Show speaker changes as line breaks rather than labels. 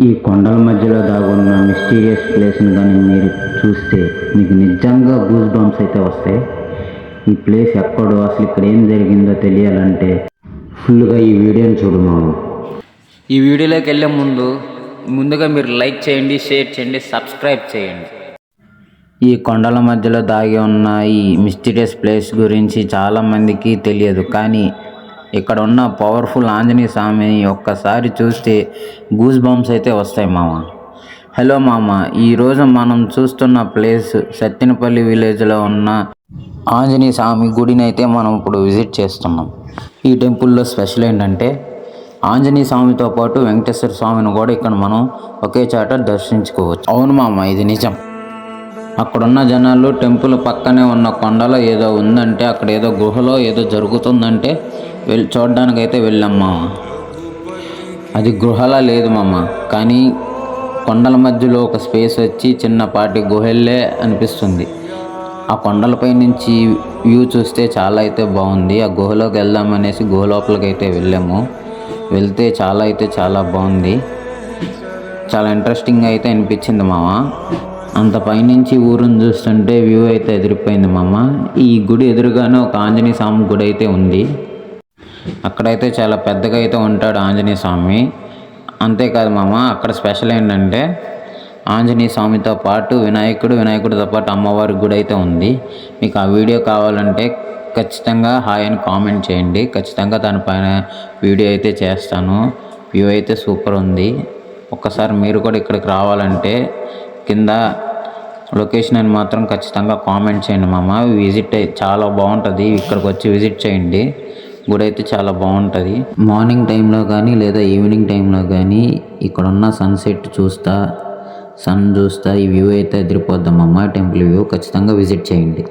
ఈ కొండల మధ్యలో దాగున్న మిస్టీరియస్ ప్లేస్ని కానీ మీరు చూస్తే మీకు నిజంగా గూస్ బంప్స్ అయితే వస్తాయి. ఈ ప్లేస్ ఎక్కడో అసలు ఇక్కడ ఏం జరిగిందో తెలియాలంటే ఫుల్గా ఈ వీడియోని చూడము.
ఈ వీడియోలోకి వెళ్ళే ముందుగా మీరు లైక్ చేయండి, షేర్ చేయండి, సబ్స్క్రైబ్ చేయండి.
ఈ కొండల మధ్యలో దాగి ఉన్న ఈ మిస్టీరియస్ ప్లేస్ గురించి చాలామందికి తెలియదు. కానీ ఇక్కడ ఉన్న పవర్ఫుల్ ఆంజనేయ స్వామిని ఒక్కసారి చూస్తే గూస్ బంప్స్ అయితే వస్తాయి మామ. హలో మామ, ఈరోజు మనం చూస్తున్న ప్లేస్ సత్తెనపల్లి విలేజ్లో ఉన్న ఆంజనేయ స్వామి గుడిని అయితే మనం ఇప్పుడు విజిట్ చేస్తున్నాం. ఈ టెంపుల్లో స్పెషల్ ఏంటంటే ఆంజనేయ స్వామితో పాటు వెంకటేశ్వర స్వామిని కూడా ఇక్కడ మనం ఒకే చాట దర్శించుకోవచ్చు. అవును మామ, ఇది నిజం. అక్కడున్న జనాలు టెంపుల్ పక్కనే ఉన్న కొండలో ఏదో ఉందంటే, అక్కడ ఏదో గుహలో ఏదో జరుగుతుందంటే చూడడానికి అయితే వెళ్ళాం మామ. అది గుహలా లేదు మామ, కానీ కొండల మధ్యలో ఒక స్పేస్ వచ్చి చిన్నపాటి గుహల్లే అనిపిస్తుంది. ఆ కొండలపై నుంచి వ్యూ చూస్తే చాలా అయితే బాగుంది. ఆ గుహలోకి వెళ్దామనేసి గుహ లోపలికి అయితే వెళ్ళాము. వెళ్తే చాలా బాగుంది. చాలా ఇంట్రెస్టింగ్గా అయితే అనిపించింది మామ. అంత పైనుంచి ఊరిని చూస్తుంటే వ్యూ అయితే ఎదిరిపోయింది మామ. ఈ గుడి ఎదురుగానే ఒక ఆంజనేయ స్వామి గుడి అయితే ఉంది. అక్కడైతే చాలా పెద్దగా అయితే ఉంటాడు ఆంజనేయ స్వామి. అంతేకాదు మామ, అక్కడ స్పెషల్ ఏంటంటే ఆంజనేయ స్వామితో పాటు వినాయకుడితో పాటు అమ్మవారి గుడి అయితే ఉంది. మీకు ఆ వీడియో కావాలంటే ఖచ్చితంగా హాయ్ అని కామెంట్ చేయండి. ఖచ్చితంగా దానిపైన వీడియో అయితే చేస్తాను. వ్యూ అయితే సూపర్ ఉంది. ఒక్కసారి మీరు కూడా ఇక్కడికి రావాలంటే కింద లొకేషన్ అని మాత్రం ఖచ్చితంగా కామెంట్ చేయండి మామ. విజిట్ చాలా బాగుంటుంది. ఇక్కడికి వచ్చి విజిట్ చేయండి. గుడి అయితే చాలా బాగుంటుంది. మార్నింగ్ టైంలో కానీ లేదా ఈవినింగ్ టైంలో కానీ ఇక్కడున్న సన్సెట్ చూస్తా ఈ వ్యూ అయితే ఎదిరిపోద్దాం అమ్మ. టెంపుల్ వ్యూ ఖచ్చితంగా విజిట్ చేయండి.